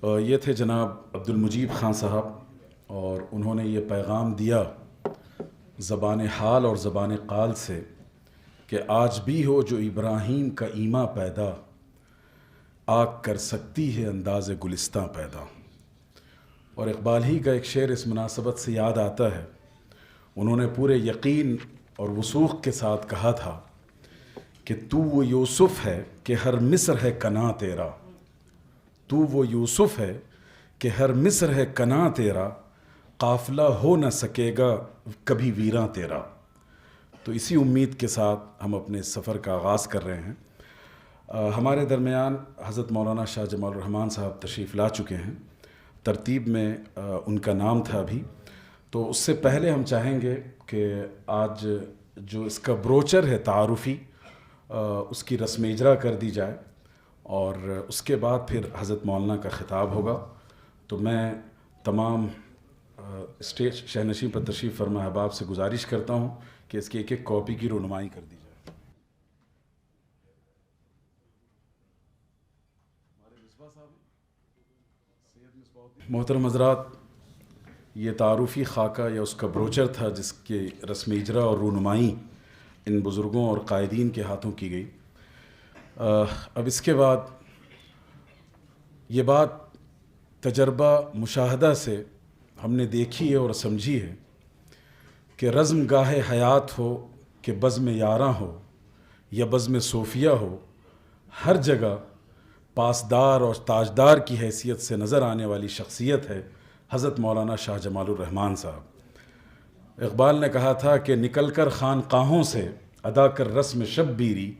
یہ تھے جناب عبدالمجید خان صاحب، اور انہوں نے یہ پیغام دیا زبان حال اور زبان قال سے کہ آج بھی ہو جو ابراہیم کا ایماں پیدا، آگ کر سکتی ہے انداز گلستاں پیدا۔ اور اقبال ہی کا ایک شعر اس مناسبت سے یاد آتا ہے۔ انہوں نے پورے یقین اور وثوق کے ساتھ کہا تھا کہ تو وہ یوسف ہے کہ ہر مصر ہے کنا تیرا، تو وہ یوسف ہے کہ ہر مصر ہے کنا تیرا، قافلہ ہو نہ سکے گا کبھی ویراں تیرا۔ تو اسی امید کے ساتھ ہم اپنے سفر کا آغاز کر رہے ہیں۔ ہمارے درمیان حضرت مولانا شاہ جمال الرحمن صاحب تشریف لا چکے ہیں۔ ترتیب میں ان کا نام تھا ابھی، تو اس سے پہلے ہم چاہیں گے کہ آج جو اس کا بروچر ہے تعارفی، اس کی رسم اجرا کر دی جائے، اور اس کے بعد پھر حضرت مولانا کا خطاب ہوگا۔ تو میں تمام اسٹیج شہنشین پر تشریف فرما احباب سے گزارش کرتا ہوں کہ اس کی ایک ایک کاپی کی رونمائی کر دی جائے۔ محترم حضرات، یہ تعارفی خاکہ یا اس کا بروچر تھا جس کے رسم اجرا اور رونمائی ان بزرگوں اور قائدین کے ہاتھوں کی گئی۔ اب اس کے بعد یہ بات تجربہ مشاہدہ سے ہم نے دیکھی ہے اور سمجھی ہے کہ رزم گاہ حیات ہو کہ بزم یاراں ہو یا بزم صوفیہ ہو، ہر جگہ پاسدار اور تاجدار کی حیثیت سے نظر آنے والی شخصیت ہے حضرت مولانا شاہ جمال الرحمن صاحب۔ اقبال نے کہا تھا کہ نکل کر خانقاہوں سے ادا کر رسم شبیری،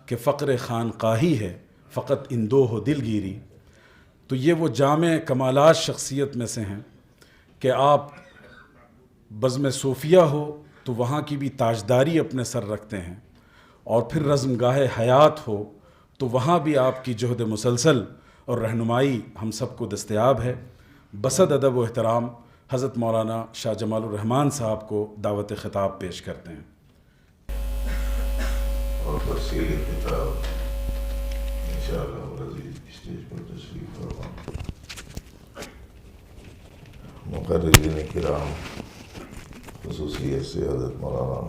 کہ فقر خانقاہی ہے فقط اندوہ و دلگیری۔ تو یہ وہ جامع کمالات شخصیت میں سے ہیں کہ آپ بزم صوفیہ ہو تو وہاں کی بھی تاجداری اپنے سر رکھتے ہیں، اور پھر رزم گاہ حیات ہو تو وہاں بھی آپ کی جہد مسلسل اور رہنمائی ہم سب کو دستیاب ہے۔ بصد ادب و احترام حضرت مولانا شاہ جمال الرحمن صاحب کو دعوت خطاب پیش کرتے ہیں۔ اور تفصیلی خطاب انشاءاللہ العزیز اسٹیج پر تشریف فرما۔ مقررین کرام، خصوصیت سے حضرت مولانا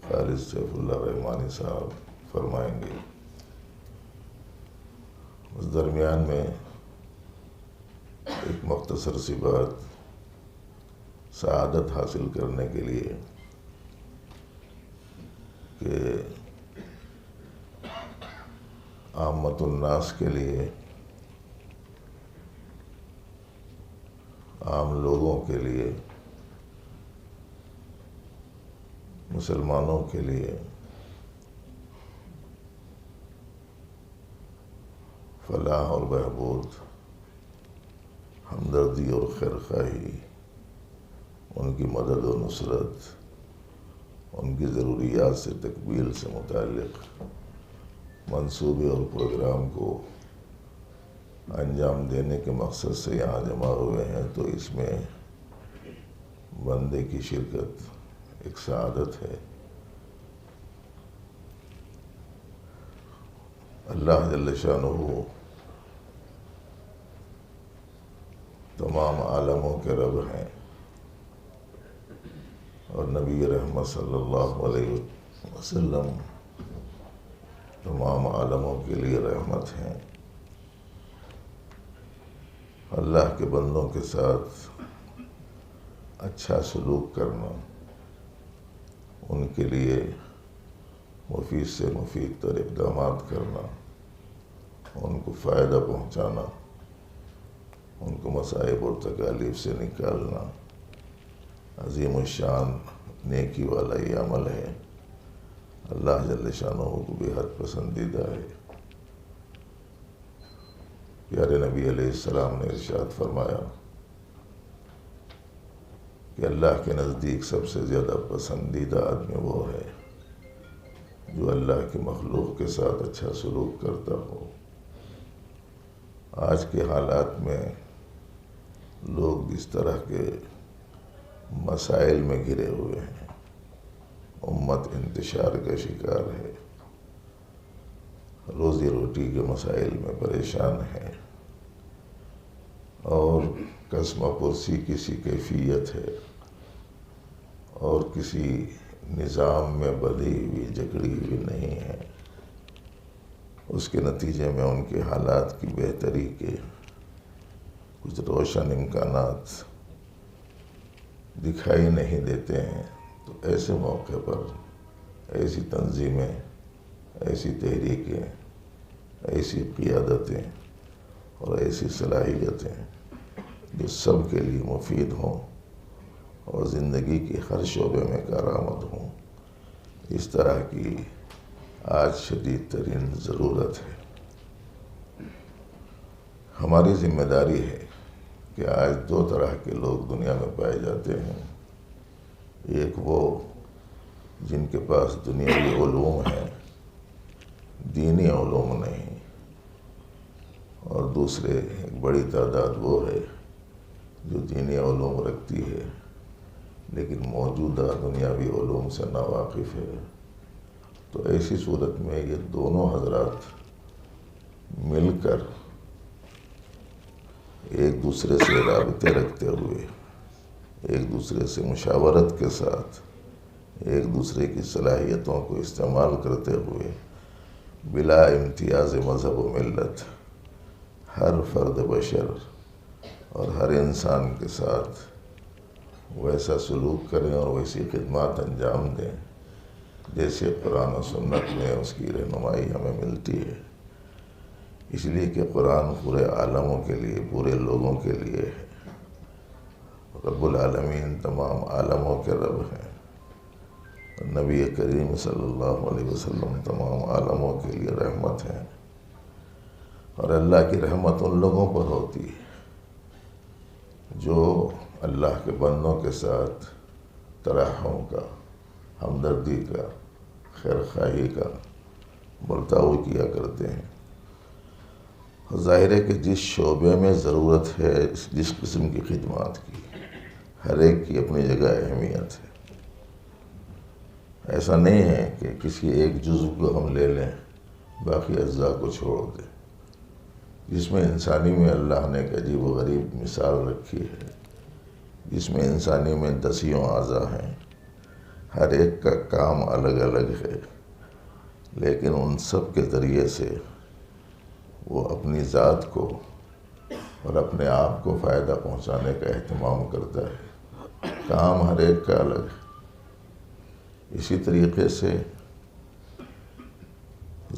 خالد سیف اللہ رحمانی صاحب فرمائیں گے۔ اس درمیان میں ایک مختصر سی بات، سعادت حاصل کرنے کے لیے کہ عامت الناس کے لیے، عام لوگوں کے لیے، مسلمانوں کے لیے فلاح اور بہبود، ہمدردی اور خیرخواہی، ان کی مدد و نصرت، ان کی ضروریات سے تکمیل سے متعلق منصوبے اور پروگرام کو انجام دینے کے مقصد سے یہاں جمع ہوئے ہیں، تو اس میں بندے کی شرکت ایک سعادت ہے۔ اللہ جل شانہ تمام عالموں کے رب ہیں، اور نبی رحمت صلی اللہ علیہ وسلم تمام عالموں کے لیے رحمت ہیں۔ اللہ کے بندوں کے ساتھ اچھا سلوک کرنا، ان کے لیے مفید سے مفید تر اقدامات کرنا، ان کو فائدہ پہنچانا، ان کو مصائب اور تکالیف سے نکالنا عظیم الشان نیکی والا یہ عمل ہے، اللہ جل شانہ کو بے حد پسندیدہ ہے۔ پیارے نبی علیہ السلام نے ارشاد فرمایا کہ اللہ کے نزدیک سب سے زیادہ پسندیدہ آدمی وہ ہے جو اللہ کی مخلوق کے ساتھ اچھا سلوک کرتا ہو۔ آج کے حالات میں لوگ اس طرح کے مسائل میں گھرے ہوئے ہیں، امت انتشار کا شکار ہے، روزی روٹی کے مسائل میں پریشان ہے، قسم پرسی کسی کیفیت ہے اور کسی نظام میں بدھی ہوئی جکڑی ہوئی نہیں ہے۔ اس کے نتیجے میں ان کے حالات کی بہتری کے کچھ روشن امکانات دکھائی نہیں دیتے ہیں، تو ایسے موقع پر ایسی تنظیمیں، ایسی تحریکیں، ایسی قیادتیں اور ایسی صلاحیتیں جو سب کے لیے مفید ہوں اور زندگی کے ہر شعبے میں کارآمد ہوں، اس طرح کی آج شدید ترین ضرورت ہے۔ ہماری ذمہ داری ہے کہ آج دو طرح کے لوگ دنیا میں پائے جاتے ہیں، ایک وہ جن کے پاس دنیاوی علوم ہیں، دینی علوم نہیں، اور دوسرے ایک بڑی تعداد وہ ہے جو دینی علوم رکھتی ہے لیکن موجودہ دنیاوی علوم سے ناواقف ہے۔ تو ایسی صورت میں یہ دونوں حضرات مل کر ایک دوسرے سے رابطے رکھتے ہوئے، ایک دوسرے سے مشاورت کے ساتھ، ایک دوسرے کی صلاحیتوں کو استعمال کرتے ہوئے بلا امتیاز مذہب و ملت ہر فرد بشر اور ہر انسان کے ساتھ ویسا سلوک کریں اور ویسی خدمات انجام دیں جیسے قرآن و سنت میں اس کی رہنمائی ہمیں ملتی ہے۔ اس لیے کہ قرآن پورے عالموں کے لیے، پورے لوگوں کے لیے ہے۔ رب العالمین تمام عالموں کے رب ہیں، نبی کریم صلی اللہ علیہ وسلم تمام عالموں کے لیے رحمت ہیں، اور اللہ کی رحمت ان لوگوں پر ہوتی ہے جو اللہ کے بندوں کے ساتھ ترحم کا، ہمدردی کا، خیرخواہی کا برتاؤ کیا کرتے ہیں۔ ظاہر ہے کہ جس شعبے میں ضرورت ہے، جس قسم کی خدمات کی، ہر ایک کی اپنی جگہ اہمیت ہے۔ ایسا نہیں ہے کہ کسی ایک جزو کو ہم لے لیں، باقی اجزاء کو چھوڑ دیں۔ جس میں انسانی میں اللہ نے ایک عجیب و غریب مثال رکھی ہے، جس میں انسانی میں 10 اعضاء ہیں، ہر ایک کا کام الگ الگ ہے، لیکن ان سب کے ذریعے سے وہ اپنی ذات کو اور اپنے آپ کو فائدہ پہنچانے کا اہتمام کرتا ہے۔ کام ہر ایک کا الگ ہے۔ اسی طریقے سے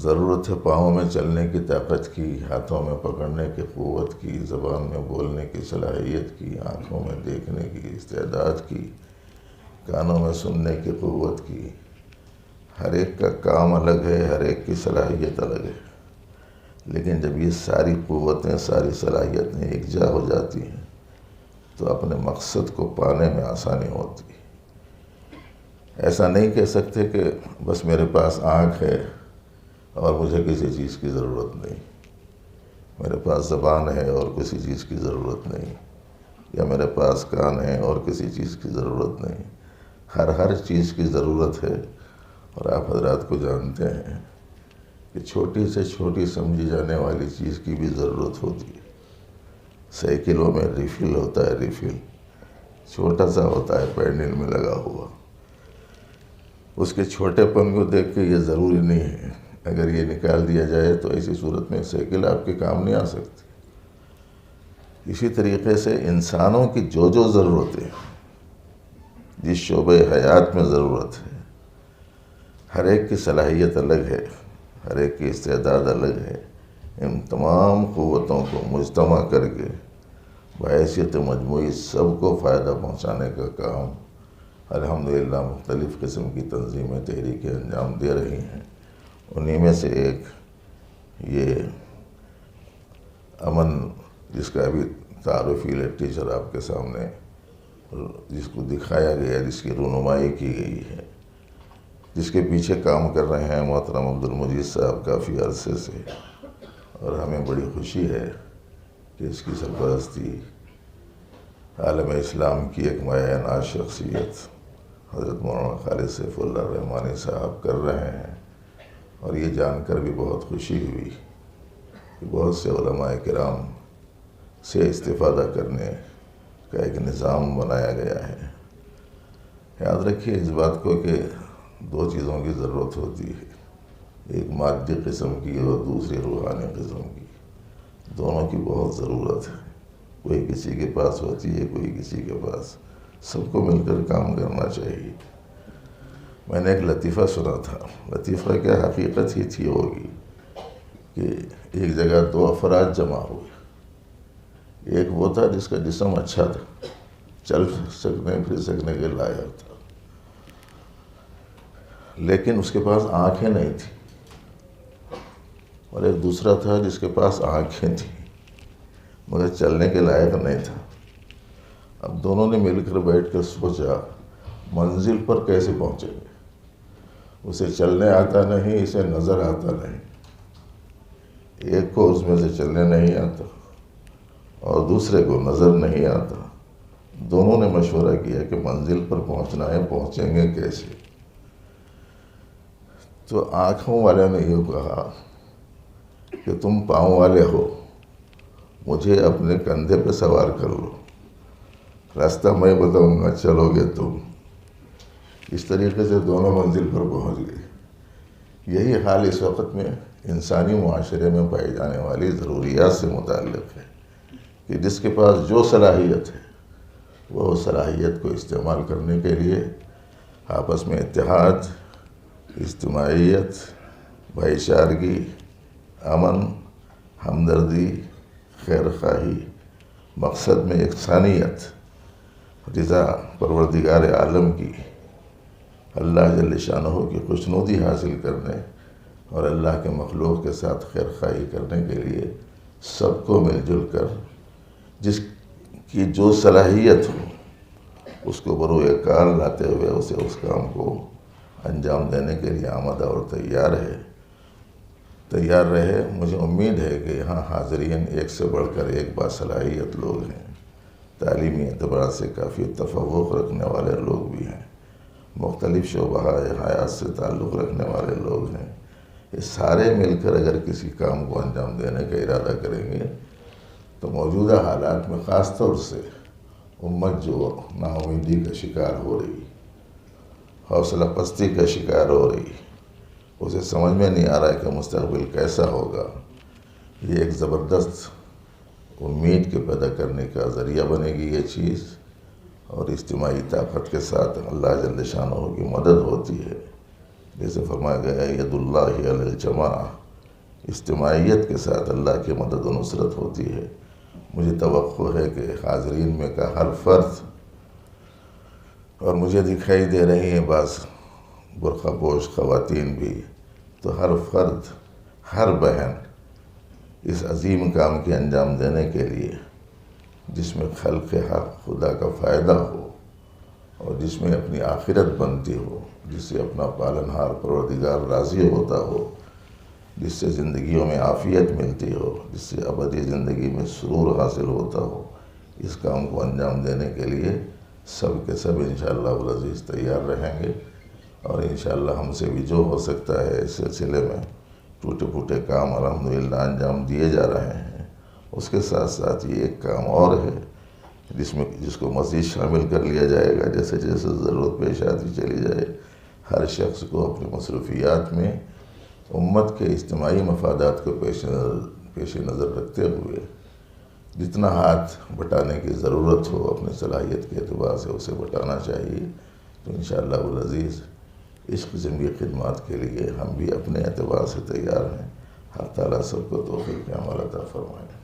ضرورت ہے پاؤں میں چلنے کی طاقت کی، ہاتھوں میں پکڑنے کی قوت کی، زبان میں بولنے کی صلاحیت کی، آنکھوں میں دیکھنے کی استعداد کی، کانوں میں سننے کی قوت کی۔ ہر ایک کا کام الگ ہے، ہر ایک کی صلاحیت الگ ہے، لیکن جب یہ ساری قوتیں، ساری صلاحیتیں یکجا ہو جاتی ہیں تو اپنے مقصد کو پانے میں آسانی ہوتی ہے۔ ایسا نہیں کہہ سکتے کہ بس میرے پاس آنکھ ہے اور مجھے کسی چیز کی ضرورت نہیں، میرے پاس زبان ہے اور کسی چیز کی ضرورت نہیں، یا میرے پاس کان ہے اور کسی چیز کی ضرورت نہیں۔ ہر چیز کی ضرورت ہے، اور آپ حضرات کو جانتے ہیں کہ چھوٹی سے چھوٹی سمجھی جانے والی چیز کی بھی ضرورت ہوتی ہے۔ سائیکلوں میں ریفل ہوتا ہے، ریفل چھوٹا سا ہوتا ہے پینڈل میں لگا ہوا، اس کے چھوٹے پن کو دیکھ کے یہ ضروری نہیں ہے، اگر یہ نکال دیا جائے تو ایسی صورت میں سائیکل آپ کے کام نہیں آ سکتی۔ اسی طریقے سے انسانوں کی جو ضرورتیں، جس شعبہ حیات میں ضرورت ہے، ہر ایک کی صلاحیت الگ ہے، ہر ایک کی استعداد الگ ہے۔ ان تمام قوتوں کو مجتمع کر کے بحیثیت مجموعی سب کو فائدہ پہنچانے کا کام الحمدللہ مختلف قسم کی تنظیمیں، تحریکیں انجام دے رہی ہیں۔ انہی میں سے ایک یہ امن، جس کا ابھی تعارفی لیکچر آپ کے سامنے جس کو دکھایا گیا، جس کی رونمائی کی گئی ہے، جس کے پیچھے کام کر رہے ہیں محترم عبد المجید صاحب کافی عرصے سے، اور ہمیں بڑی خوشی ہے کہ اس کی سرپرستی عالم اسلام کی ایک مایہ ناز شخصیت حضرت مولانا خالد سیف اللہ الرحمانی صاحب کر رہے ہیں۔ اور یہ جان کر بھی بہت خوشی ہوئی کہ بہت سے علماء کرام سے استفادہ کرنے کا ایک نظام بنایا گیا ہے۔ یاد رکھیے اس بات کو کہ دو چیزوں کی ضرورت ہوتی ہے، ایک مادی قسم کی اور دوسری روحانی قسم کی، دونوں کی بہت ضرورت ہے۔ کوئی کسی کے پاس ہوتی ہے، کوئی کسی کے پاس، سب کو مل کر کام کرنا چاہیے۔ میں نے ایک لطیفہ سنا تھا، لطیفہ کیا حقیقت ہی تھی ہوگی، کہ ایک جگہ دو افراد جمع ہوئے، ایک وہ تھا جس کا جسم اچھا تھا، چل سکنے پھر سکنے کے لائق تھا، لیکن اس کے پاس آنکھیں نہیں تھیں، اور ایک دوسرا تھا جس کے پاس آنکھیں تھیں مگر چلنے کے لائق نہیں تھا۔ اب دونوں نے مل کر بیٹھ کر سوچا منزل پر کیسے پہنچیں گے، اسے چلنے آتا نہیں، اسے نظر آتا نہیں، ایک کو اس میں سے چلنے نہیں آتا اور دوسرے کو نظر نہیں آتا۔ دونوں نے مشورہ کیا کہ منزل پر پہنچنا ہے، پہنچیں گے کیسے؟ تو آنکھوں والے نے یہ کہا کہ تم پاؤں والے ہو، مجھے اپنے کندھے پہ سوار کر لو، راستہ میں بتاؤں گا، چلو گے تم۔ اس طریقے سے دونوں منزل پر پہنچ گئے۔ یہی حال اس وقت میں انسانی معاشرے میں پائی جانے والی ضروریات سے متعلق ہے، کہ جس کے پاس جو صلاحیت ہے وہ صلاحیت کو استعمال کرنے کے لیے آپس میں اتحاد، اجتماعیت، بھائی چارگی، امن، ہمدردی، خیر خواہی، مقصد میں یکسانیت، رضا پروردگار عالم کی، اللہ جل شانہ کی خوشنودی حاصل کرنے اور اللہ کے مخلوق کے ساتھ خیر خواہی کرنے کے لیے سب کو مل جل کر جس کی جو صلاحیت ہو اس کو بروئے کار لاتے ہوئے اسے اس کام کو انجام دینے کے لیے آمادہ اور تیار رہے۔ مجھے امید ہے کہ یہاں حاضرین ایک سے بڑھ کر ایک باصلاحیت لوگ ہیں، تعلیمی اعتبار سے کافی تفوق رکھنے والے لوگ بھی ہیں، مختلف شعبہ حیات سے تعلق رکھنے والے لوگ ہیں۔ یہ سارے مل کر اگر کسی کام کو انجام دینے کا ارادہ کریں گے تو موجودہ حالات میں خاص طور سے امت جو نا امیدی کا شکار ہو رہی، حوصلہ پستی کا شکار ہو رہی، اسے سمجھ میں نہیں آ رہا ہے کہ مستقبل کیسا ہوگا، یہ ایک زبردست امید کے پیدا کرنے کا ذریعہ بنے گی یہ چیز، اور اجتماعی طاقت کے ساتھ اللہ جل شانہ کی مدد ہوتی ہے۔ جیسے فرمایا گیا ہے ید اللہ علی الجماع، اجتماعیت کے ساتھ اللہ کی مدد و نصرت ہوتی ہے۔ مجھے توقع ہے کہ حاضرین میں کا ہر فرد، اور مجھے دکھائی دے رہی ہیں بعض برقع پوش خواتین بھی، تو ہر فرد، ہر بہن اس عظیم کام کے انجام دینے کے لیے جس میں خلق حق خدا کا فائدہ ہو اور جس میں اپنی آخرت بنتی ہو، جس سے اپنا پالنہار پروردگار راضی ہوتا ہو، جس سے زندگیوں میں عافیت ملتی ہو، جس سے ابدی زندگی میں سرور حاصل ہوتا ہو، اس کام کو انجام دینے کے لیے سب کے سب انشاءاللہ العزیز تیار رہیں گے، اور انشاءاللہ ہم سے بھی جو ہو سکتا ہے اس سلسلے میں ٹوٹے پھوٹے کام الحمدللہ انجام دیے جا رہے ہیں۔ اس کے ساتھ ساتھ یہ ایک کام اور ہے جس کو مزید شامل کر لیا جائے گا، جیسے جیسے ضرورت پیش آتی چلی جائے۔ ہر شخص کو اپنی مصروفیات میں امت کے اجتماعی مفادات کو پیش نظر رکھتے ہوئے جتنا ہاتھ بٹانے کی ضرورت ہو اپنی صلاحیت کے اعتبار سے اسے بٹانا چاہیے۔ تو انشاءاللہ العزیز اس قسم کی خدمات کے لیے ہم بھی اپنے اعتبار سے تیار ہیں۔ حق تعالیٰ سب کو توفیق عمل عطا فرمائے۔